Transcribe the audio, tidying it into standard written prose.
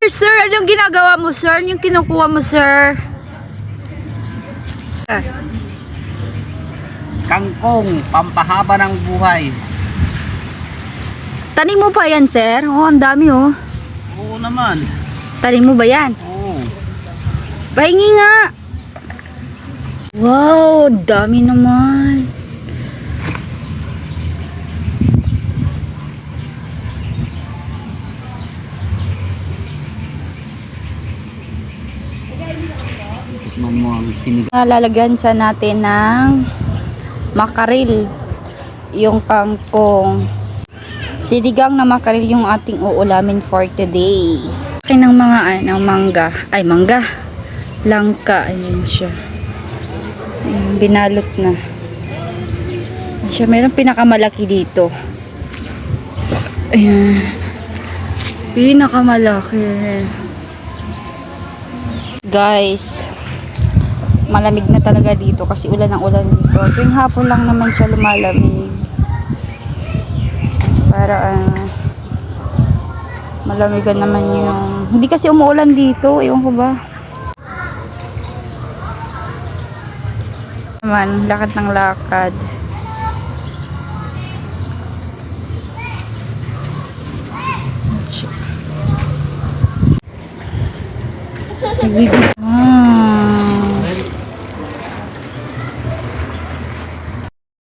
Sir, anong ginagawa mo, sir? Yung kinukuha mo, sir? Kangkong, pampahaba ng buhay. Tanim mo pa yan, sir? Oh, ang dami, oh. Oo naman. Tanim mo ba yan? Oo. Pahingi nga. Wow, dami naman. Tikman mo ang sinigang. Lalagyan siya natin ng makaril. Yung kangkong. Sinigang na makaril yung ating uulamin for today. Akin ng mga mangga. Ay, mangga. Langka. Ayan siya. Ayan, binalot na. Ayan siya. Meron pinakamalaki dito. Ayan. Pinakamalaki. Guys, malamig na talaga dito kasi ulan ang ulan dito. Tuwing hapon lang naman siya lumalamig. Para malamigan naman yung... Hindi kasi umuulan dito. Ewan ko ba. Naman, lakad ng lakad.